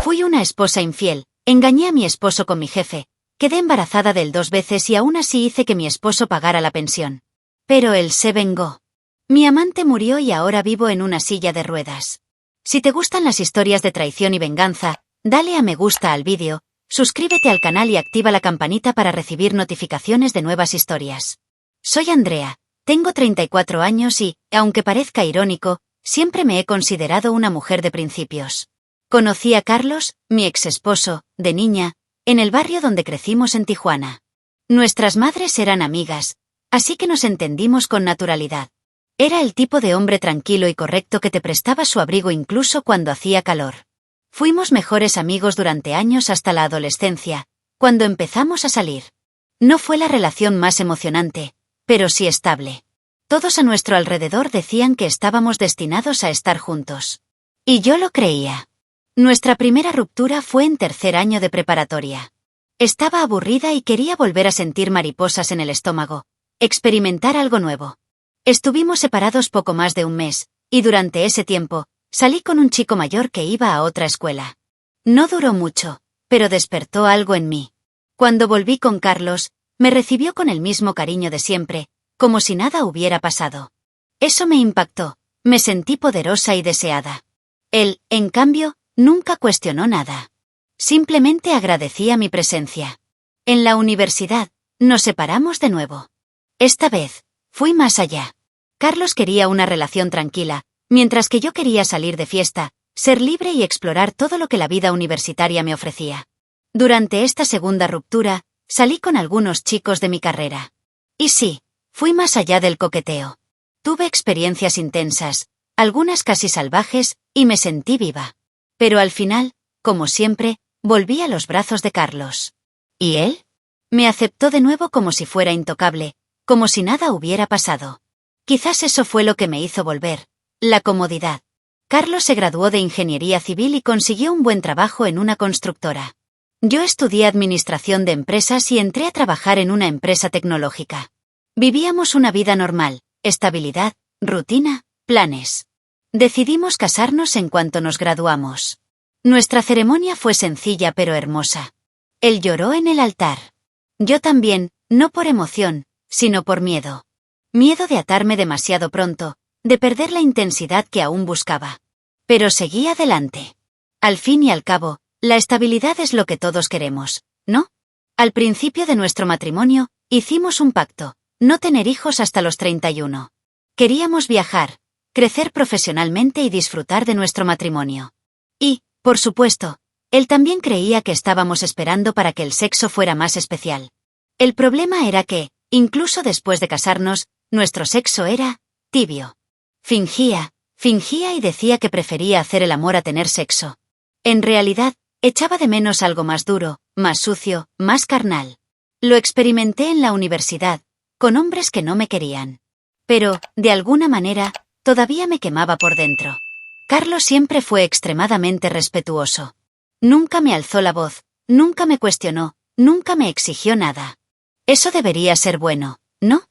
Fui una esposa infiel, engañé a mi esposo con mi jefe, quedé embarazada de él 2 veces y aún así hice que mi esposo pagara la pensión. Pero él se vengó. Mi amante murió y ahora vivo en una silla de ruedas. Si te gustan las historias de traición y venganza, dale a me gusta al vídeo, suscríbete al canal y activa la campanita para recibir notificaciones de nuevas historias. Soy Andrea, tengo 34 años y, aunque parezca irónico, siempre me he considerado una mujer de principios. Conocí a Carlos, mi ex esposo, de niña, en el barrio donde crecimos en Tijuana. Nuestras madres eran amigas, así que nos entendimos con naturalidad. Era el tipo de hombre tranquilo y correcto que te prestaba su abrigo incluso cuando hacía calor. Fuimos mejores amigos durante años hasta la adolescencia, cuando empezamos a salir. No fue la relación más emocionante, pero sí estable. Todos a nuestro alrededor decían que estábamos destinados a estar juntos. Y yo lo creía. Nuestra primera ruptura fue en 3er año de preparatoria. Estaba aburrida y quería volver a sentir mariposas en el estómago, experimentar algo nuevo. Estuvimos separados poco más de un mes, y durante ese tiempo, salí con un chico mayor que iba a otra escuela. No duró mucho, pero despertó algo en mí. Cuando volví con Carlos, me recibió con el mismo cariño de siempre, como si nada hubiera pasado. Eso me impactó, me sentí poderosa y deseada. Él, en cambio, nunca cuestionó nada. Simplemente agradecía mi presencia. En la universidad, nos separamos de nuevo. Esta vez, fui más allá. Carlos quería una relación tranquila, mientras que yo quería salir de fiesta, ser libre y explorar todo lo que la vida universitaria me ofrecía. Durante esta segunda ruptura, salí con algunos chicos de mi carrera. Y sí, fui más allá del coqueteo. Tuve experiencias intensas, algunas casi salvajes, y me sentí viva. Pero al final, como siempre, volví a los brazos de Carlos. ¿Y él? Me aceptó de nuevo como si fuera intocable, como si nada hubiera pasado. Quizás eso fue lo que me hizo volver, la comodidad. Carlos se graduó de Ingeniería Civil y consiguió un buen trabajo en una constructora. Yo estudié Administración de Empresas y entré a trabajar en una empresa tecnológica. Vivíamos una vida normal, estabilidad, rutina, planes. Decidimos casarnos en cuanto nos graduamos. Nuestra ceremonia fue sencilla pero hermosa. Él lloró en el altar. Yo también, no por emoción, sino por miedo. Miedo de atarme demasiado pronto, de perder la intensidad que aún buscaba. Pero seguí adelante. Al fin y al cabo, la estabilidad es lo que todos queremos, ¿no? Al principio de nuestro matrimonio, hicimos un pacto, no tener hijos hasta los 31. Queríamos viajar, crecer profesionalmente y disfrutar de nuestro matrimonio. Y, por supuesto, él también creía que estábamos esperando para que el sexo fuera más especial. El problema era que, incluso después de casarnos, nuestro sexo era tibio. Fingía y decía que prefería hacer el amor a tener sexo. En realidad, echaba de menos algo más duro, más sucio, más carnal. Lo experimenté en la universidad, con hombres que no me querían. Pero, de alguna manera, todavía me quemaba por dentro. Carlos siempre fue extremadamente respetuoso. Nunca me alzó la voz, nunca me cuestionó, nunca me exigió nada. Eso debería ser bueno, ¿no?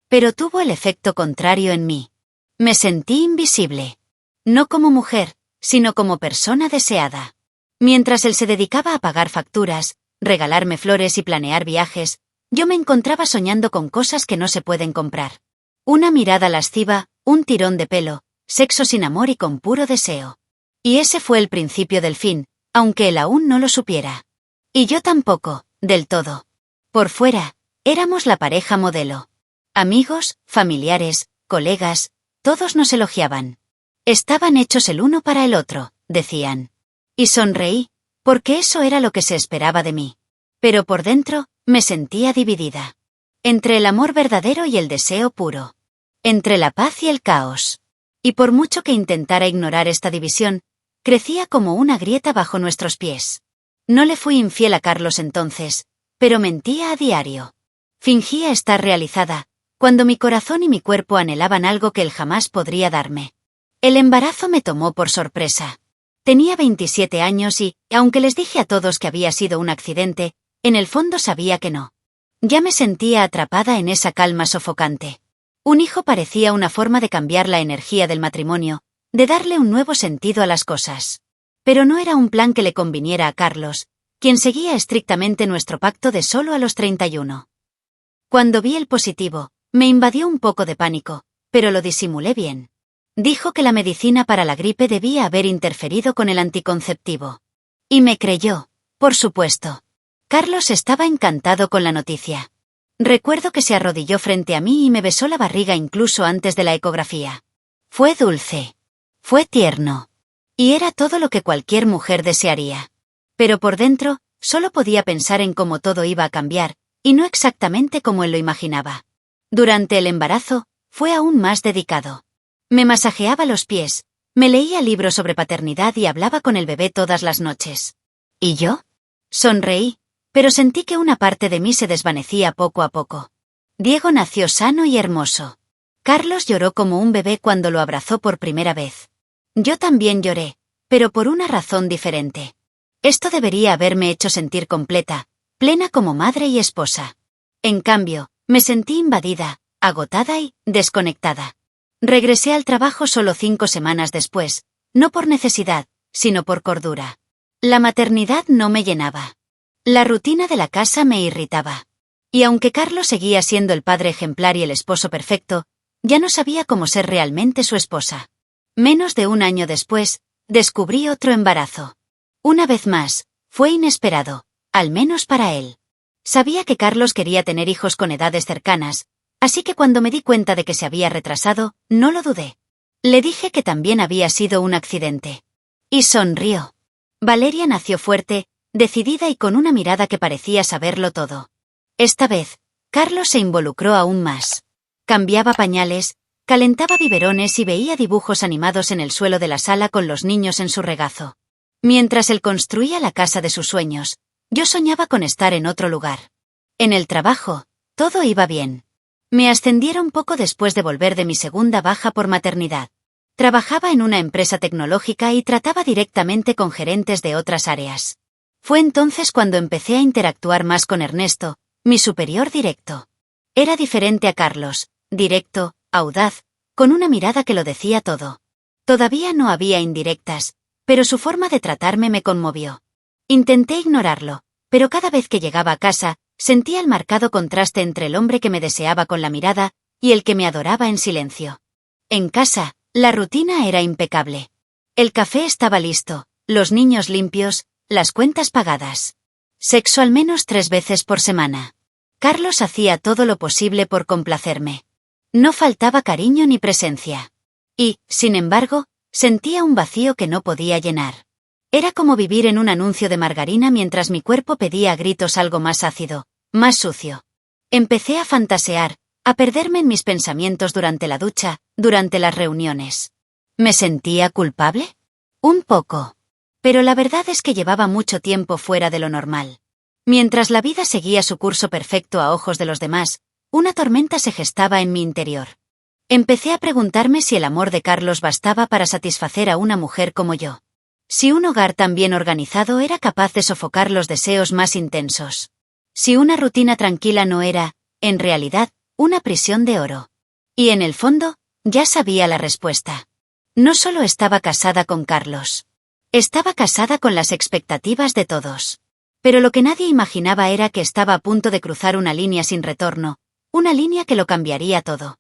Pero tuvo el efecto contrario en mí. Me sentí invisible. No como mujer, sino como persona deseada. Mientras él se dedicaba a pagar facturas, regalarme flores y planear viajes, yo me encontraba soñando con cosas que no se pueden comprar. Una mirada lasciva, un tirón de pelo, sexo sin amor y con puro deseo. Y ese fue el principio del fin, aunque él aún no lo supiera. Y yo tampoco, del todo. Por fuera, éramos la pareja modelo. Amigos, familiares, colegas, todos nos elogiaban. Estaban hechos el uno para el otro, decían. Y sonreí, porque eso era lo que se esperaba de mí. Pero por dentro, me sentía dividida. Entre el amor verdadero y el deseo puro. Entre la paz y el caos. Y por mucho que intentara ignorar esta división, crecía como una grieta bajo nuestros pies. No le fui infiel a Carlos entonces, pero mentía a diario. Fingía estar realizada, cuando mi corazón y mi cuerpo anhelaban algo que él jamás podría darme. El embarazo me tomó por sorpresa. Tenía 27 años y, aunque les dije a todos que había sido un accidente, en el fondo sabía que no. Ya me sentía atrapada en esa calma sofocante. Un hijo parecía una forma de cambiar la energía del matrimonio, de darle un nuevo sentido a las cosas. Pero no era un plan que le conviniera a Carlos, quien seguía estrictamente nuestro pacto de solo a los 31. Cuando vi el positivo, me invadió un poco de pánico, pero lo disimulé bien. Dijo que la medicina para la gripe debía haber interferido con el anticonceptivo. Y me creyó, por supuesto. Carlos estaba encantado con la noticia. Recuerdo que se arrodilló frente a mí y me besó la barriga incluso antes de la ecografía. Fue dulce. Fue tierno. Y era todo lo que cualquier mujer desearía. Pero por dentro, solo podía pensar en cómo todo iba a cambiar, y no exactamente como él lo imaginaba. Durante el embarazo, fue aún más dedicado. Me masajeaba los pies, me leía libros sobre paternidad y hablaba con el bebé todas las noches. ¿Y yo? Sonreí, pero sentí que una parte de mí se desvanecía poco a poco. Diego nació sano y hermoso. Carlos lloró como un bebé cuando lo abrazó por primera vez. Yo también lloré, pero por una razón diferente. Esto debería haberme hecho sentir completa, plena como madre y esposa. En cambio, me sentí invadida, agotada y desconectada. Regresé al trabajo solo 5 semanas después, no por necesidad, sino por cordura. La maternidad no me llenaba. La rutina de la casa me irritaba. Y aunque Carlos seguía siendo el padre ejemplar y el esposo perfecto, ya no sabía cómo ser realmente su esposa. Menos de un año después, descubrí otro embarazo. Una vez más, fue inesperado, al menos para él. Sabía que Carlos quería tener hijos con edades cercanas, así que cuando me di cuenta de que se había retrasado, no lo dudé. Le dije que también había sido un accidente. Y sonrió. Valeria nació fuerte, decidida y con una mirada que parecía saberlo todo. Esta vez, Carlos se involucró aún más. Cambiaba pañales, calentaba biberones y veía dibujos animados en el suelo de la sala con los niños en su regazo. Mientras él construía la casa de sus sueños, yo soñaba con estar en otro lugar. En el trabajo, todo iba bien. Me ascendieron poco después de volver de mi segunda baja por maternidad. Trabajaba en una empresa tecnológica y trataba directamente con gerentes de otras áreas. Fue entonces cuando empecé a interactuar más con Ernesto, mi superior directo. Era diferente a Carlos, directo, audaz, con una mirada que lo decía todo. Todavía no había indirectas, pero su forma de tratarme me conmovió. Intenté ignorarlo, pero cada vez que llegaba a casa, sentía el marcado contraste entre el hombre que me deseaba con la mirada y el que me adoraba en silencio. En casa, la rutina era impecable. El café estaba listo, los niños limpios, las cuentas pagadas. Sexo al menos 3 veces por semana. Carlos hacía todo lo posible por complacerme. No faltaba cariño ni presencia. Y, sin embargo, sentía un vacío que no podía llenar. Era como vivir en un anuncio de margarina mientras mi cuerpo pedía a gritos algo más ácido, más sucio. Empecé a fantasear, a perderme en mis pensamientos durante la ducha, durante las reuniones. ¿Me sentía culpable? Un poco. Pero la verdad es que llevaba mucho tiempo fuera de lo normal. Mientras la vida seguía su curso perfecto a ojos de los demás, una tormenta se gestaba en mi interior. Empecé a preguntarme si el amor de Carlos bastaba para satisfacer a una mujer como yo. Si un hogar tan bien organizado era capaz de sofocar los deseos más intensos. Si una rutina tranquila no era, en realidad, una prisión de oro. Y en el fondo, ya sabía la respuesta. No solo estaba casada con Carlos. Estaba casada con las expectativas de todos. Pero lo que nadie imaginaba era que estaba a punto de cruzar una línea sin retorno, una línea que lo cambiaría todo.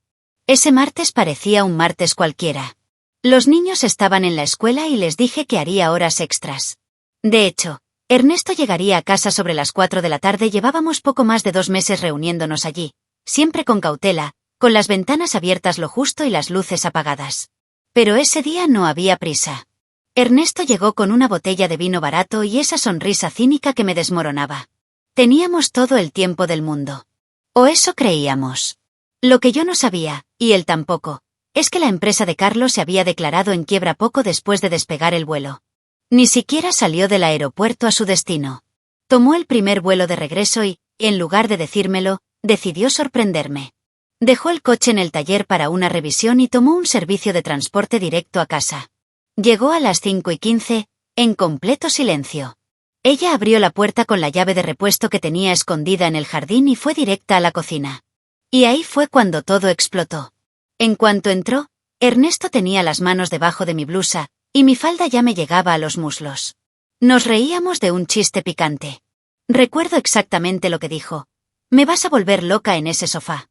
Ese martes parecía un martes cualquiera. Los niños estaban en la escuela y les dije que haría horas extras. De hecho, Ernesto llegaría a casa sobre las 4 de la tarde. Llevábamos poco más de 2 meses reuniéndonos allí, siempre con cautela, con las ventanas abiertas lo justo y las luces apagadas. Pero ese día no había prisa. Ernesto llegó con una botella de vino barato y esa sonrisa cínica que me desmoronaba. Teníamos todo el tiempo del mundo. O eso creíamos. Lo que yo no sabía, y él tampoco, es que la empresa de Carlos se había declarado en quiebra poco después de despegar el vuelo. Ni siquiera salió del aeropuerto a su destino. Tomó el primer vuelo de regreso y, en lugar de decírmelo, decidió sorprenderme. Dejó el coche en el taller para una revisión y tomó un servicio de transporte directo a casa. Llegó a las 5:15, en completo silencio. Ella abrió la puerta con la llave de repuesto que tenía escondida en el jardín y fue directa a la cocina. Y ahí fue cuando todo explotó. En cuanto entró, Ernesto tenía las manos debajo de mi blusa, y mi falda ya me llegaba a los muslos. Nos reíamos de un chiste picante. Recuerdo exactamente lo que dijo. Me vas a volver loca en ese sofá.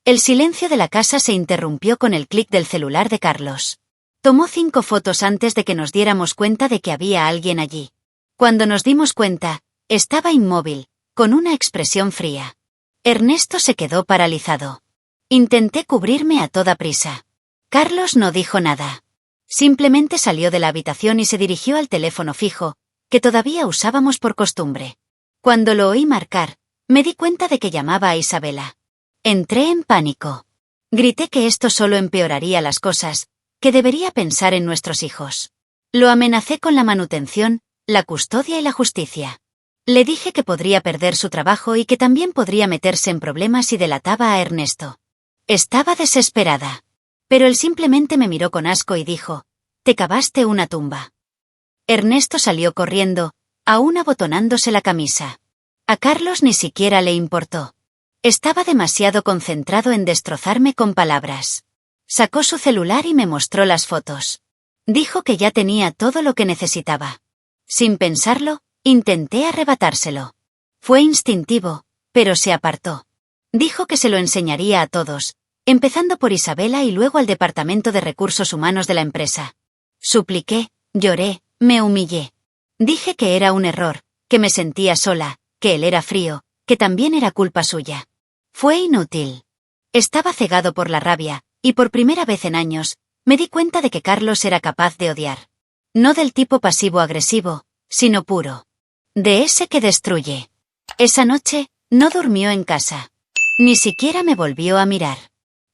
El silencio de la casa se interrumpió con el clic del celular de Carlos. Tomó 5 fotos antes de que nos diéramos cuenta de que había alguien allí. Cuando nos dimos cuenta, estaba inmóvil, con una expresión fría. Ernesto se quedó paralizado. Intenté cubrirme a toda prisa. Carlos no dijo nada. Simplemente salió de la habitación y se dirigió al teléfono fijo, que todavía usábamos por costumbre. Cuando lo oí marcar, me di cuenta de que llamaba a Isabela. Entré en pánico. Grité que esto solo empeoraría las cosas, que debería pensar en nuestros hijos. Lo amenacé con la manutención, la custodia y la justicia. Le dije que podría perder su trabajo y que también podría meterse en problemas si delataba a Ernesto. Estaba desesperada. Pero él simplemente me miró con asco y dijo: «Te cavaste una tumba». Ernesto salió corriendo, aún abotonándose la camisa. A Carlos ni siquiera le importó. Estaba demasiado concentrado en destrozarme con palabras. Sacó su celular y me mostró las fotos. Dijo que ya tenía todo lo que necesitaba. Sin pensarlo, intenté arrebatárselo. Fue instintivo, pero se apartó. Dijo que se lo enseñaría a todos, empezando por Isabela y luego al Departamento de Recursos Humanos de la empresa. Supliqué, lloré, me humillé. Dije que era un error, que me sentía sola, que él era frío, que también era culpa suya. Fue inútil. Estaba cegado por la rabia, y por primera vez en años, me di cuenta de que Carlos era capaz de odiar. No del tipo pasivo-agresivo, sino puro. De ese que destruye. Esa noche, no durmió en casa. Ni siquiera me volvió a mirar.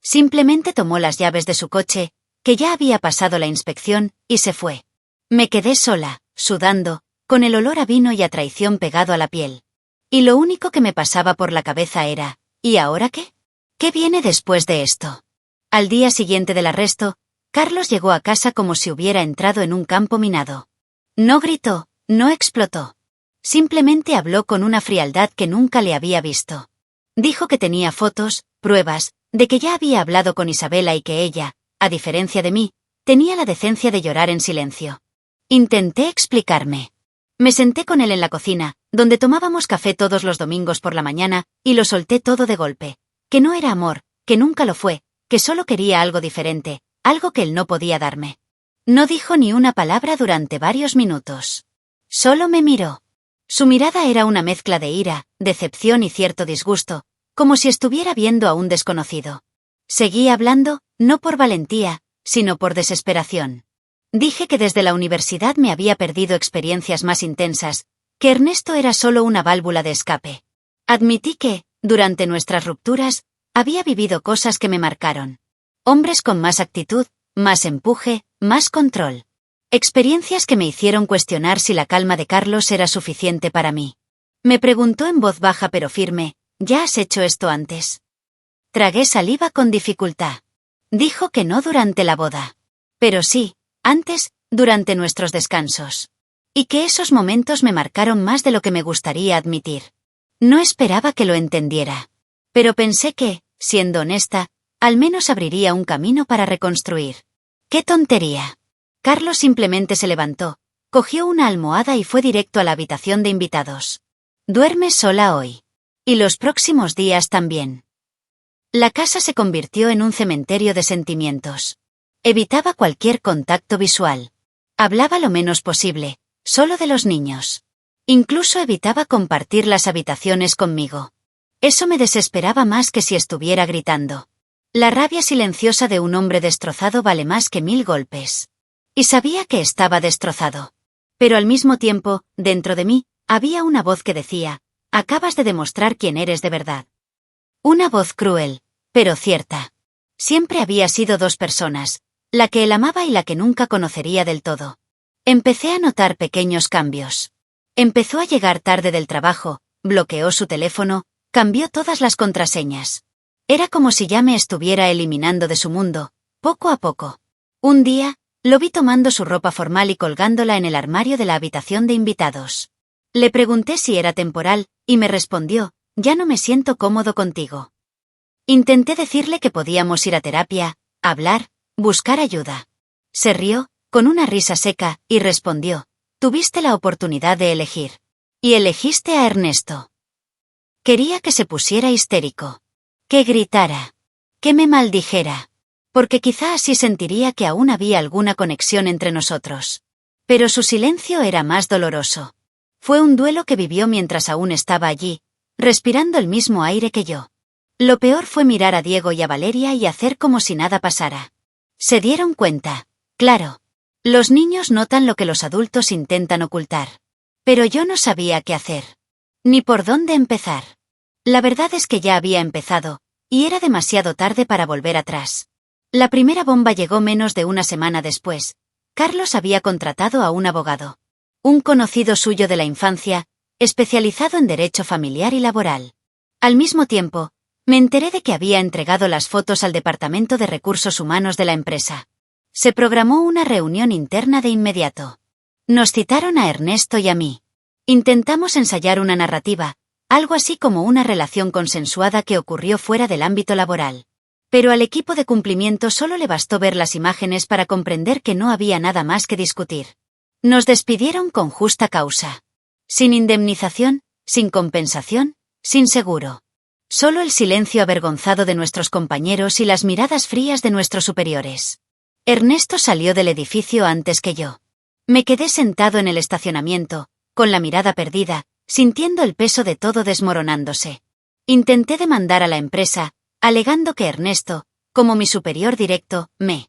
Simplemente tomó las llaves de su coche, que ya había pasado la inspección, y se fue. Me quedé sola, sudando, con el olor a vino y a traición pegado a la piel. Y lo único que me pasaba por la cabeza era: ¿y ahora qué? ¿Qué viene después de esto? Al día siguiente del arresto, Carlos llegó a casa como si hubiera entrado en un campo minado. No gritó, no explotó. Simplemente habló con una frialdad que nunca le había visto. Dijo que tenía fotos, pruebas, de que ya había hablado con Isabela y que ella, a diferencia de mí, tenía la decencia de llorar en silencio. Intenté explicarme. Me senté con él en la cocina, donde tomábamos café todos los domingos por la mañana, y lo solté todo de golpe. Que no era amor, que nunca lo fue, que solo quería algo diferente, algo que él no podía darme. No dijo ni una palabra durante varios minutos. Solo me miró. Su mirada era una mezcla de ira, decepción y cierto disgusto, como si estuviera viendo a un desconocido. Seguí hablando, no por valentía, sino por desesperación. Dije que desde la universidad me había perdido experiencias más intensas, que Ernesto era solo una válvula de escape. Admití que, durante nuestras rupturas, había vivido cosas que me marcaron. Hombres con más actitud, más empuje, más control. Experiencias que me hicieron cuestionar si la calma de Carlos era suficiente para mí. Me preguntó en voz baja pero firme: ¿ya has hecho esto antes? Tragué saliva con dificultad. Dijo que no durante la boda. Pero sí, antes, durante nuestros descansos. Y que esos momentos me marcaron más de lo que me gustaría admitir. No esperaba que lo entendiera. Pero pensé que, siendo honesta, al menos abriría un camino para reconstruir. ¡Qué tontería! Carlos simplemente se levantó, cogió una almohada y fue directo a la habitación de invitados. Duerme sola hoy. Y los próximos días también. La casa se convirtió en un cementerio de sentimientos. Evitaba cualquier contacto visual. Hablaba lo menos posible, solo de los niños. Incluso evitaba compartir las habitaciones conmigo. Eso me desesperaba más que si estuviera gritando. La rabia silenciosa de un hombre destrozado vale más que 1000 golpes. Y sabía que estaba destrozado. Pero al mismo tiempo, dentro de mí, había una voz que decía: acabas de demostrar quién eres de verdad. Una voz cruel, pero cierta. Siempre había sido 2 personas, la que él amaba y la que nunca conocería del todo. Empecé a notar pequeños cambios. Empezó a llegar tarde del trabajo, bloqueó su teléfono, cambió todas las contraseñas. Era como si ya me estuviera eliminando de su mundo, poco a poco. Un día, lo vi tomando su ropa formal y colgándola en el armario de la habitación de invitados. Le pregunté si era temporal, y me respondió: ya no me siento cómodo contigo. Intenté decirle que podíamos ir a terapia, hablar, buscar ayuda. Se rió, con una risa seca, y respondió: «Tuviste la oportunidad de elegir. Y elegiste a Ernesto». Quería que se pusiera histérico. Que gritara. Que me maldijera. Porque quizá así sentiría que aún había alguna conexión entre nosotros. Pero su silencio era más doloroso. Fue un duelo que vivió mientras aún estaba allí, respirando el mismo aire que yo. Lo peor fue mirar a Diego y a Valeria y hacer como si nada pasara. Se dieron cuenta. Claro. Los niños notan lo que los adultos intentan ocultar. Pero yo no sabía qué hacer. Ni por dónde empezar. La verdad es que ya había empezado, y era demasiado tarde para volver atrás. La primera bomba llegó menos de una semana después. Carlos había contratado a un abogado. Un conocido suyo de la infancia, especializado en derecho familiar y laboral. Al mismo tiempo, me enteré de que había entregado las fotos al Departamento de Recursos Humanos de la empresa. Se programó una reunión interna de inmediato. Nos citaron a Ernesto y a mí. Intentamos ensayar una narrativa, algo así como una relación consensuada que ocurrió fuera del ámbito laboral. Pero al equipo de cumplimiento solo le bastó ver las imágenes para comprender que no había nada más que discutir. Nos despidieron con justa causa. Sin indemnización, sin compensación, sin seguro. Solo el silencio avergonzado de nuestros compañeros y las miradas frías de nuestros superiores. Ernesto salió del edificio antes que yo. Me quedé sentado en el estacionamiento, con la mirada perdida, sintiendo el peso de todo desmoronándose. Intenté demandar a la empresa, alegando que Ernesto, como mi superior directo, me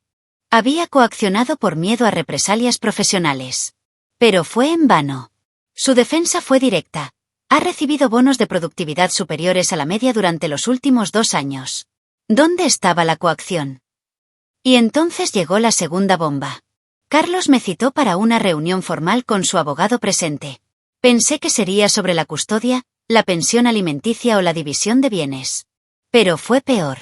había coaccionado por miedo a represalias profesionales. Pero fue en vano. Su defensa fue directa. Ha recibido bonos de productividad superiores a la media durante los últimos 2 años. ¿Dónde estaba la coacción? Y entonces llegó la segunda bomba. Carlos me citó para una reunión formal con su abogado presente. Pensé que sería sobre la custodia, la pensión alimenticia o la división de bienes. Pero fue peor.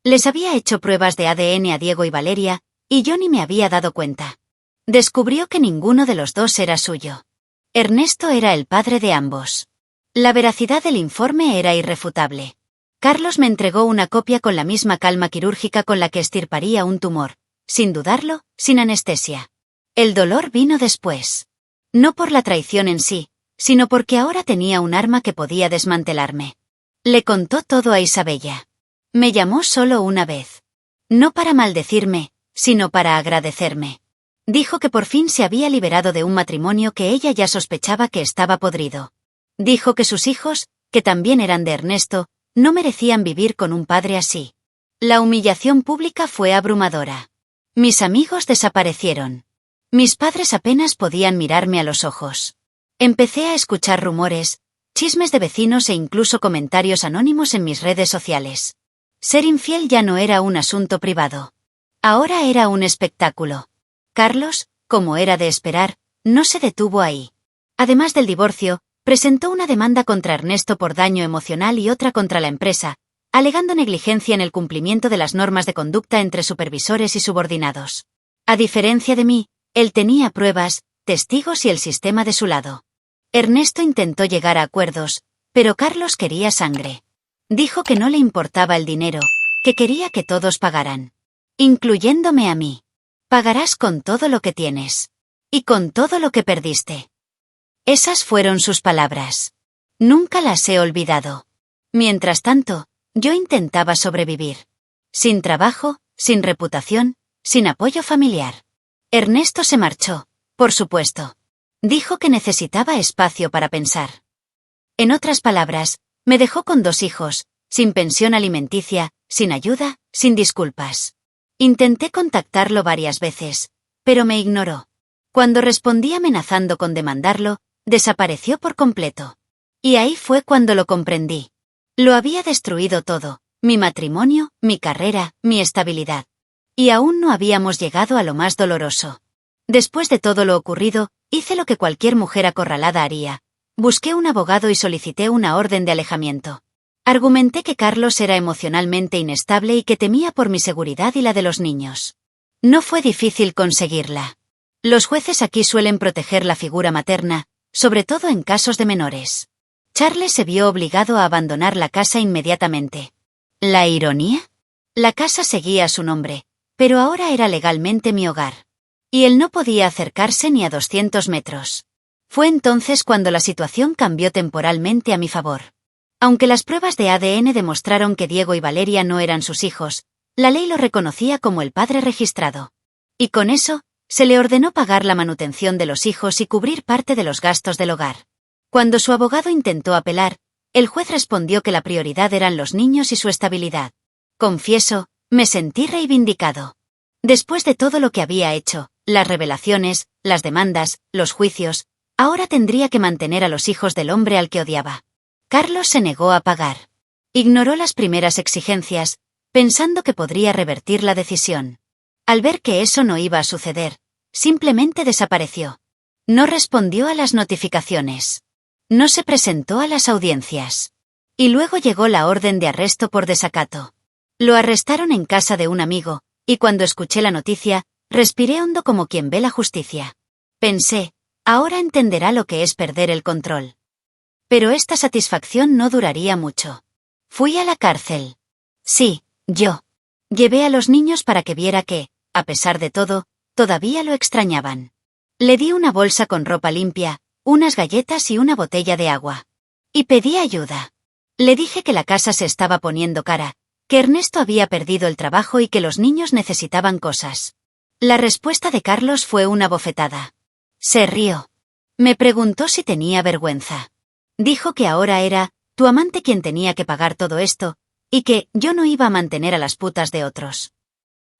Les había hecho pruebas de ADN a Diego y Valeria, y yo ni me había dado cuenta. Descubrió que ninguno de los dos era suyo. Ernesto era el padre de ambos. La veracidad del informe era irrefutable. Carlos me entregó una copia con la misma calma quirúrgica con la que extirparía un tumor, sin dudarlo, sin anestesia. El dolor vino después. No por la traición en sí, sino porque ahora tenía un arma que podía desmantelarme. Le contó todo a Isabella. Me llamó solo una vez. No para maldecirme, sino para agradecerme. Dijo que por fin se había liberado de un matrimonio que ella ya sospechaba que estaba podrido. Dijo que sus hijos, que también eran de Ernesto, no merecían vivir con un padre así. La humillación pública fue abrumadora. Mis amigos desaparecieron. Mis padres apenas podían mirarme a los ojos. Empecé a escuchar rumores, chismes de vecinos e incluso comentarios anónimos en mis redes sociales. Ser infiel ya no era un asunto privado. Ahora era un espectáculo. Carlos, como era de esperar, no se detuvo ahí. Además del divorcio, presentó una demanda contra Ernesto por daño emocional y otra contra la empresa, alegando negligencia en el cumplimiento de las normas de conducta entre supervisores y subordinados. A diferencia de mí, él tenía pruebas, testigos y el sistema de su lado. Ernesto intentó llegar a acuerdos, pero Carlos quería sangre. Dijo que no le importaba el dinero, que quería que todos pagaran. Incluyéndome a mí. Pagarás con todo lo que tienes. Y con todo lo que perdiste. Esas fueron sus palabras. Nunca las he olvidado. Mientras tanto, yo intentaba sobrevivir. Sin trabajo, sin reputación, sin apoyo familiar. Ernesto se marchó, por supuesto. Dijo que necesitaba espacio para pensar. En otras palabras, me dejó con 2 hijos, sin pensión alimenticia, sin ayuda, sin disculpas. Intenté contactarlo varias veces, pero me ignoró. Cuando respondí amenazando con demandarlo, desapareció por completo. Y ahí fue cuando lo comprendí. Lo había destruido todo, mi matrimonio, mi carrera, mi estabilidad. Y aún no habíamos llegado a lo más doloroso. Después de todo lo ocurrido, hice lo que cualquier mujer acorralada haría. Busqué un abogado y solicité una orden de alejamiento. Argumenté que Carlos era emocionalmente inestable y que temía por mi seguridad y la de los niños. No fue difícil conseguirla. Los jueces aquí suelen proteger la figura materna, sobre todo en casos de menores. Charles se vio obligado a abandonar la casa inmediatamente. ¿La ironía? La casa seguía su nombre, pero ahora era legalmente mi hogar. Y él no podía acercarse ni a 200 metros. Fue entonces cuando la situación cambió temporalmente a mi favor. Aunque las pruebas de ADN demostraron que Diego y Valeria no eran sus hijos, la ley lo reconocía como el padre registrado. Y con eso, se le ordenó pagar la manutención de los hijos y cubrir parte de los gastos del hogar. Cuando su abogado intentó apelar, el juez respondió que la prioridad eran los niños y su estabilidad. Confieso, me sentí reivindicado. Después de todo lo que había hecho, las revelaciones, las demandas, los juicios, ahora tendría que mantener a los hijos del hombre al que odiaba. Carlos se negó a pagar. Ignoró las primeras exigencias, pensando que podría revertir la decisión. Al ver que eso no iba a suceder, simplemente desapareció. No respondió a las notificaciones. No se presentó a las audiencias. Y luego llegó la orden de arresto por desacato. Lo arrestaron en casa de un amigo, y cuando escuché la noticia, respiré hondo como quien ve la justicia. Pensé, ahora entenderá lo que es perder el control. Pero esta satisfacción no duraría mucho. Fui a la cárcel. Sí, yo. Llevé a los niños para que viera que, a pesar de todo, todavía lo extrañaban. Le di una bolsa con ropa limpia, unas galletas y una botella de agua. Y pedí ayuda. Le dije que la casa se estaba poniendo cara, que Ernesto había perdido el trabajo y que los niños necesitaban cosas. La respuesta de Carlos fue una bofetada. Se rió. Me preguntó si tenía vergüenza. Dijo que ahora era tu amante quien tenía que pagar todo esto, y que yo no iba a mantener a las putas de otros.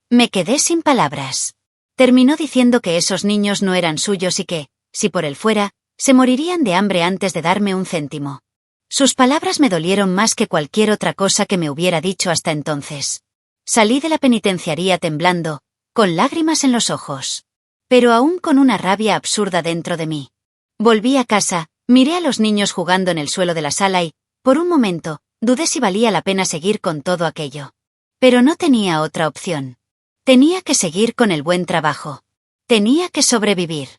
Me quedé sin palabras. Terminó diciendo que esos niños no eran suyos y que, si por él fuera, se morirían de hambre antes de darme un céntimo. Sus palabras me dolieron más que cualquier otra cosa que me hubiera dicho hasta entonces. Salí de la penitenciaría temblando, con lágrimas en los ojos. Pero aún con una rabia absurda dentro de mí. Volví a casa, miré a los niños jugando en el suelo de la sala y, por un momento, dudé si valía la pena seguir con todo aquello. Pero no tenía otra opción. Tenía que seguir con el buen trabajo. Tenía que sobrevivir.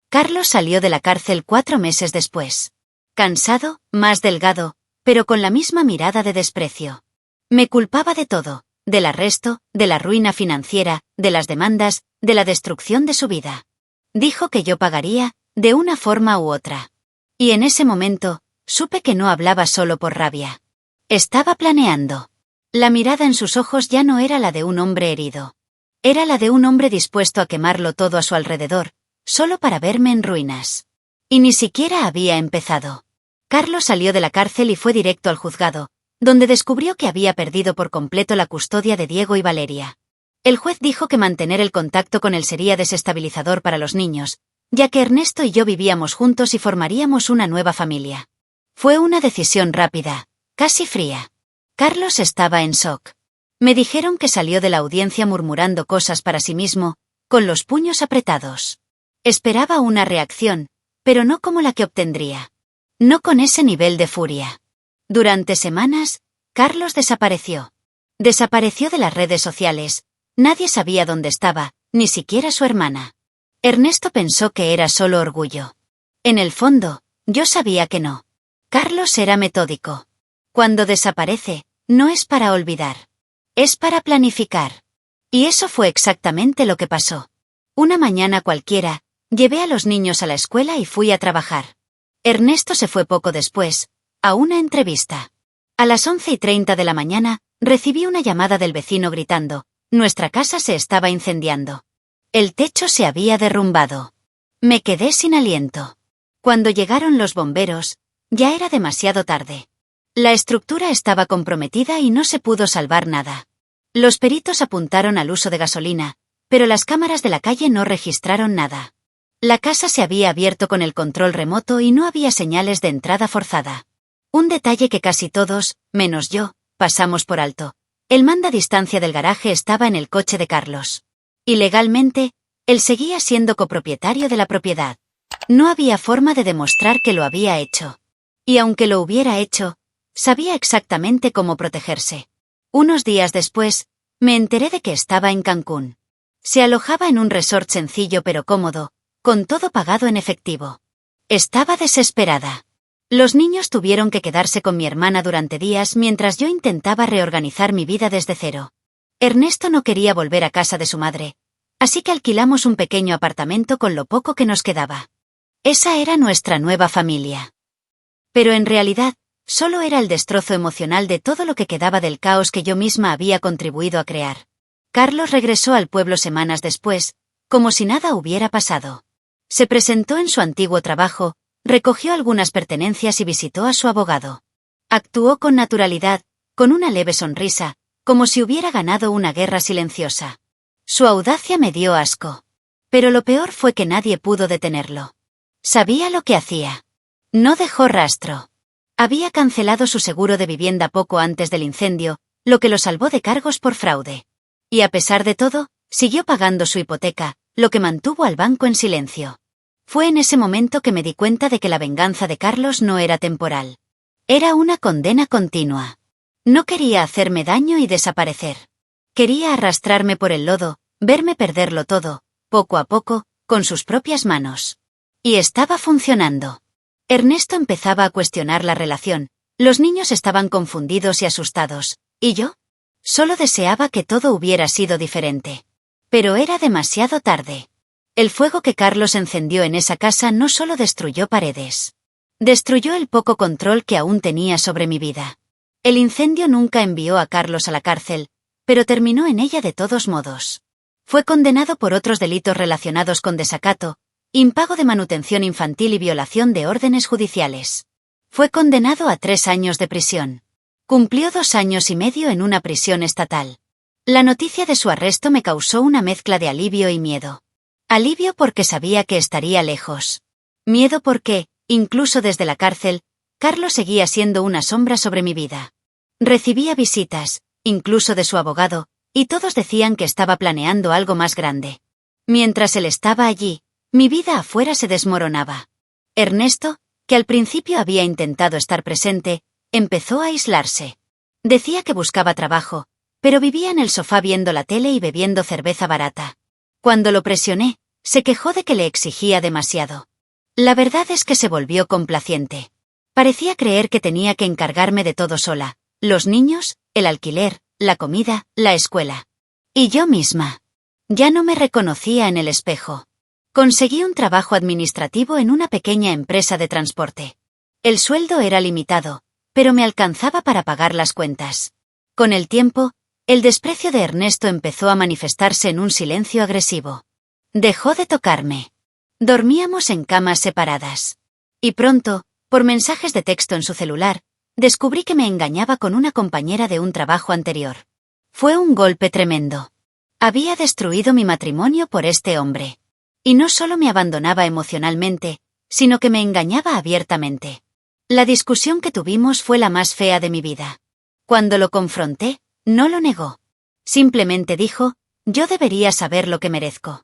Carlos salió de la cárcel 4 meses después. Cansado, más delgado, pero con la misma mirada de desprecio. Me culpaba de todo, del arresto, de la ruina financiera, de las demandas, de la destrucción de su vida. Dijo que yo pagaría, de una forma u otra. Y en ese momento, supe que no hablaba solo por rabia. Estaba planeando. La mirada en sus ojos ya no era la de un hombre herido. Era la de un hombre dispuesto a quemarlo todo a su alrededor, solo para verme en ruinas. Y ni siquiera había empezado. Carlos salió de la cárcel y fue directo al juzgado, donde descubrió que había perdido por completo la custodia de Diego y Valeria. El juez dijo que mantener el contacto con él sería desestabilizador para los niños, ya que Ernesto y yo vivíamos juntos y formaríamos una nueva familia. Fue una decisión rápida, casi fría. Carlos estaba en shock. Me dijeron que salió de la audiencia murmurando cosas para sí mismo, con los puños apretados. Esperaba una reacción, pero no como la que obtendría. No con ese nivel de furia. Durante semanas, Carlos desapareció. Desapareció de las redes sociales. Nadie sabía dónde estaba, ni siquiera su hermana. Ernesto pensó que era solo orgullo. En el fondo, yo sabía que no. Carlos era metódico. Cuando desaparece, no es para olvidar. Es para planificar. Y eso fue exactamente lo que pasó. Una mañana cualquiera, llevé a los niños a la escuela y fui a trabajar. Ernesto se fue poco después, a una entrevista. A las 11:30 de la mañana, recibí una llamada del vecino gritando: nuestra casa se estaba incendiando. El techo se había derrumbado. Me quedé sin aliento. Cuando llegaron los bomberos, ya era demasiado tarde. La estructura estaba comprometida y no se pudo salvar nada. Los peritos apuntaron al uso de gasolina, pero las cámaras de la calle no registraron nada. La casa se había abierto con el control remoto y no había señales de entrada forzada. Un detalle que casi todos, menos yo, pasamos por alto. El manda distancia del garaje estaba en el coche de Carlos. Y legalmente, él seguía siendo copropietario de la propiedad. No había forma de demostrar que lo había hecho. Y aunque lo hubiera hecho, sabía exactamente cómo protegerse. Unos días después, me enteré de que estaba en Cancún. Se alojaba en un resort sencillo pero cómodo, con todo pagado en efectivo. Estaba desesperada. Los niños tuvieron que quedarse con mi hermana durante días mientras yo intentaba reorganizar mi vida desde cero. Ernesto no quería volver a casa de su madre, Así que alquilamos un pequeño apartamento con lo poco que nos quedaba. Esa era nuestra nueva familia. Pero en realidad, solo era el destrozo emocional de todo lo que quedaba del caos que yo misma había contribuido a crear. Carlos regresó al pueblo semanas después, como si nada hubiera pasado. Se presentó en su antiguo trabajo, recogió algunas pertenencias y visitó a su abogado. Actuó con naturalidad, con una leve sonrisa, como si hubiera ganado una guerra silenciosa. Su audacia me dio asco. Pero lo peor fue que nadie pudo detenerlo. Sabía lo que hacía. No dejó rastro. Había cancelado su seguro de vivienda poco antes del incendio, lo que lo salvó de cargos por fraude. Y a pesar de todo, siguió pagando su hipoteca, lo que mantuvo al banco en silencio. Fue en ese momento que me di cuenta de que la venganza de Carlos no era temporal. Era una condena continua. No quería hacerme daño y desaparecer. Quería arrastrarme por el lodo, verme perderlo todo, poco a poco, con sus propias manos. Y estaba funcionando. Ernesto empezaba a cuestionar la relación, los niños estaban confundidos y asustados, ¿y yo? Solo deseaba que todo hubiera sido diferente. Pero era demasiado tarde. El fuego que Carlos encendió en esa casa no solo destruyó paredes. Destruyó el poco control que aún tenía sobre mi vida. El incendio nunca envió a Carlos a la cárcel, pero terminó en ella de todos modos. Fue condenado por otros delitos relacionados con desacato, impago de manutención infantil y violación de órdenes judiciales. Fue condenado a 3 años de prisión. Cumplió 2 años y medio en una prisión estatal. La noticia de su arresto me causó una mezcla de alivio y miedo. Alivio porque sabía que estaría lejos. Miedo porque, incluso desde la cárcel, Carlos seguía siendo una sombra sobre mi vida. Recibía visitas, incluso de su abogado, y todos decían que estaba planeando algo más grande. Mientras él estaba allí, mi vida afuera se desmoronaba. Ernesto, que al principio había intentado estar presente, empezó a aislarse. Decía que buscaba trabajo, pero vivía en el sofá viendo la tele y bebiendo cerveza barata. Cuando lo presioné, se quejó de que le exigía demasiado. La verdad es que se volvió complaciente. Parecía creer que tenía que encargarme de todo sola, los niños, el alquiler, la comida, la escuela. Y yo misma. Ya no me reconocía en el espejo. Conseguí un trabajo administrativo en una pequeña empresa de transporte. El sueldo era limitado, pero me alcanzaba para pagar las cuentas. Con el tiempo, el desprecio de Ernesto empezó a manifestarse en un silencio agresivo. Dejó de tocarme. Dormíamos en camas separadas. Y pronto, por mensajes de texto en su celular, descubrí que me engañaba con una compañera de un trabajo anterior. Fue un golpe tremendo. Había destruido mi matrimonio por este hombre. Y no solo me abandonaba emocionalmente, sino que me engañaba abiertamente. La discusión que tuvimos fue la más fea de mi vida. Cuando lo confronté, no lo negó. Simplemente dijo, yo debería saber lo que merezco.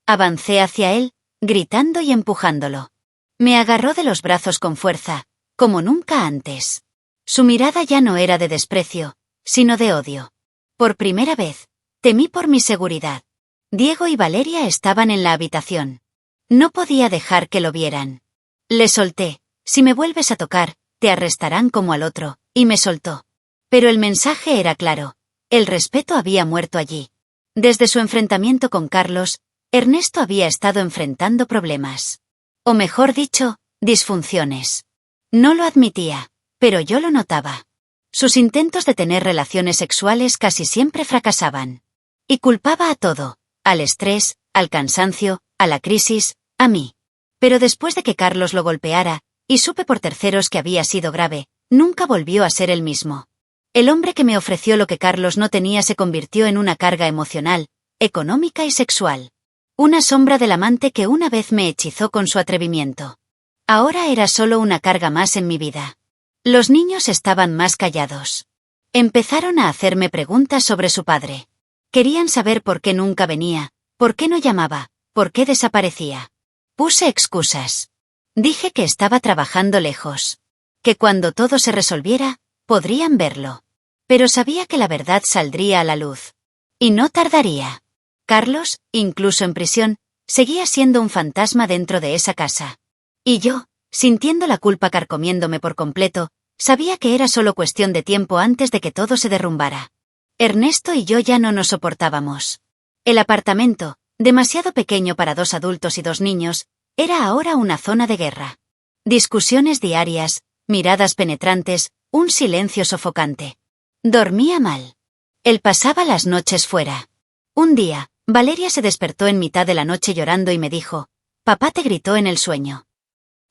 Avancé hacia él, gritando y empujándolo. Me agarró de los brazos con fuerza, como nunca antes. Su mirada ya no era de desprecio, sino de odio. Por primera vez, temí por mi seguridad. Diego y Valeria estaban en la habitación. No podía dejar que lo vieran. Le solté, si me vuelves a tocar, te arrestarán como al otro, y me soltó. Pero el mensaje era claro, el respeto había muerto allí. Desde su enfrentamiento con Carlos, Ernesto había estado enfrentando problemas. O mejor dicho, disfunciones. No lo admitía, pero yo lo notaba. Sus intentos de tener relaciones sexuales casi siempre fracasaban. Y culpaba a todo, al estrés, al cansancio, a la crisis, a mí. Pero después de que Carlos lo golpeara, y supe por terceros que había sido grave, nunca volvió a ser el mismo. El hombre que me ofreció lo que Carlos no tenía se convirtió en una carga emocional, económica y sexual. Una sombra del amante que una vez me hechizó con su atrevimiento. Ahora era solo una carga más en mi vida. Los niños estaban más callados. Empezaron a hacerme preguntas sobre su padre. Querían saber por qué nunca venía, por qué no llamaba, por qué desaparecía. Puse excusas. Dije que estaba trabajando lejos. Que cuando todo se resolviera, podrían verlo. Pero sabía que la verdad saldría a la luz. Y no tardaría. Carlos, incluso en prisión, seguía siendo un fantasma dentro de esa casa. Y yo, sintiendo la culpa carcomiéndome por completo, sabía que era solo cuestión de tiempo antes de que todo se derrumbara. Ernesto y yo ya no nos soportábamos. El apartamento, demasiado pequeño para 2 adultos y 2 niños, era ahora una zona de guerra. Discusiones diarias, miradas penetrantes, un silencio sofocante. Dormía mal. Él pasaba las noches fuera. Un día, Valeria se despertó en mitad de la noche llorando y me dijo: «Papá te gritó en el sueño».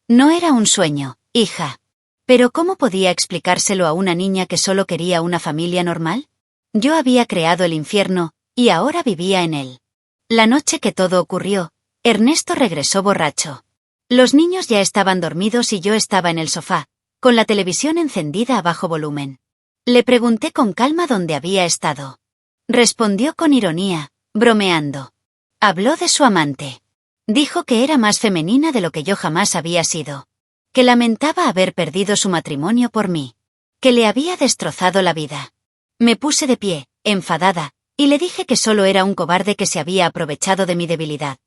No era un sueño, hija. Pero ¿cómo podía explicárselo a una niña que solo quería una familia normal? Yo había creado el infierno, y ahora vivía en él. La noche que todo ocurrió, Ernesto regresó borracho. Los niños ya estaban dormidos y yo estaba en el sofá, con la televisión encendida a bajo volumen. Le pregunté con calma dónde había estado. Respondió con ironía, bromeando. Habló de su amante. Dijo que era más femenina de lo que yo jamás había sido. Que lamentaba haber perdido su matrimonio por mí. Que le había destrozado la vida. Me puse de pie, enfadada, y le dije que solo era un cobarde que se había aprovechado de mi debilidad.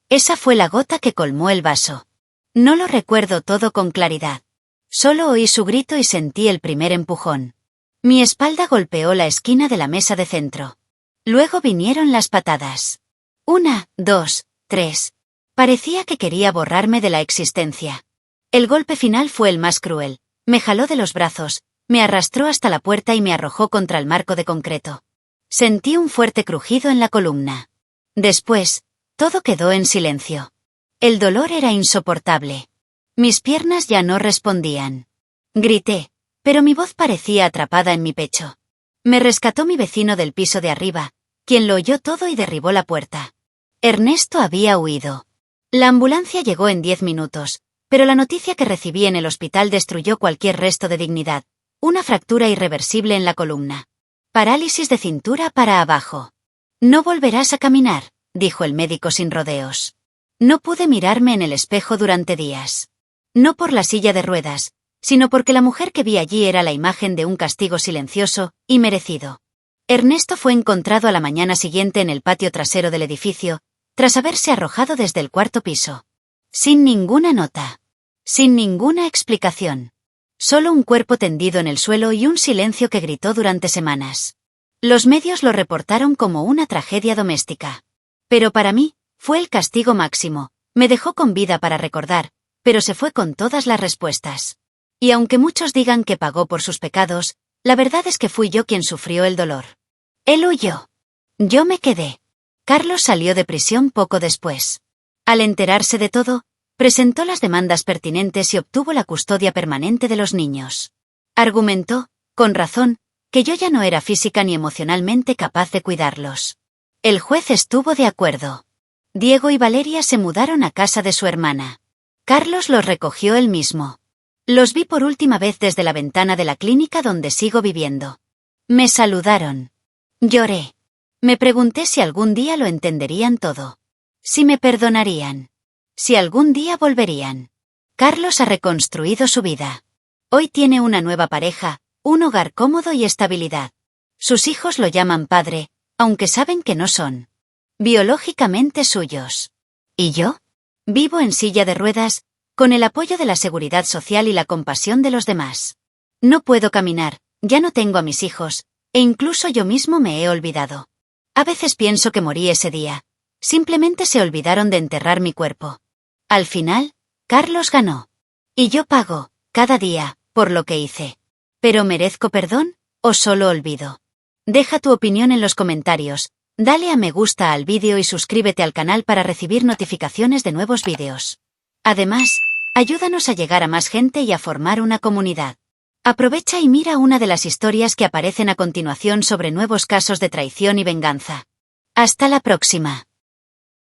Esa fue la gota que colmó el vaso. No lo recuerdo todo con claridad. Solo oí su grito y sentí el primer empujón. Mi espalda golpeó la esquina de la mesa de centro. Luego vinieron las patadas. 1, 2, 3. Parecía que quería borrarme de la existencia. El golpe final fue el más cruel. Me jaló de los brazos, me arrastró hasta la puerta y me arrojó contra el marco de concreto. Sentí un fuerte crujido en la columna. Después, todo quedó en silencio. El dolor era insoportable. Mis piernas ya no respondían. Grité, pero mi voz parecía atrapada en mi pecho. Me rescató mi vecino del piso de arriba, quien lo oyó todo y derribó la puerta. Ernesto había huido. La ambulancia llegó en 10 minutos, pero la noticia que recibí en el hospital destruyó cualquier resto de dignidad. Una fractura irreversible en la columna. Parálisis de cintura para abajo. No volverás a caminar, dijo el médico sin rodeos. No pude mirarme en el espejo durante días. No por la silla de ruedas, sino porque la mujer que vi allí era la imagen de un castigo silencioso y merecido. Ernesto fue encontrado a la mañana siguiente en el patio trasero del edificio, tras haberse arrojado desde el 4º piso. Sin ninguna nota. Sin ninguna explicación. Solo un cuerpo tendido en el suelo y un silencio que gritó durante semanas. Los medios lo reportaron como una tragedia doméstica. Pero para mí, fue el castigo máximo. Me dejó con vida para recordar, pero se fue con todas las respuestas. Y aunque muchos digan que pagó por sus pecados, la verdad es que fui yo quien sufrió el dolor. Él huyó. Yo me quedé. Carlos salió de prisión poco después. Al enterarse de todo, presentó las demandas pertinentes y obtuvo la custodia permanente de los niños. Argumentó, con razón, que yo ya no era física ni emocionalmente capaz de cuidarlos. El juez estuvo de acuerdo. Diego y Valeria se mudaron a casa de su hermana. Carlos los recogió él mismo. Los vi por última vez desde la ventana de la clínica donde sigo viviendo. Me saludaron. Lloré. Me pregunté si algún día lo entenderían todo. Si me perdonarían. Si algún día volverían. Carlos ha reconstruido su vida. Hoy tiene una nueva pareja, un hogar cómodo y estabilidad. Sus hijos lo llaman padre, aunque saben que no son biológicamente suyos. ¿Y yo? Vivo en silla de ruedas, con el apoyo de la seguridad social y la compasión de los demás. No puedo caminar, ya no tengo a mis hijos, e incluso yo mismo me he olvidado. A veces pienso que morí ese día. Simplemente se olvidaron de enterrar mi cuerpo. Al final, Carlos ganó. Y yo pago, cada día, por lo que hice. ¿Pero merezco perdón, o solo olvido? Deja tu opinión en los comentarios, dale a me gusta al vídeo y suscríbete al canal para recibir notificaciones de nuevos vídeos. Además, ayúdanos a llegar a más gente y a formar una comunidad. Aprovecha y mira una de las historias que aparecen a continuación sobre nuevos casos de traición y venganza. Hasta la próxima.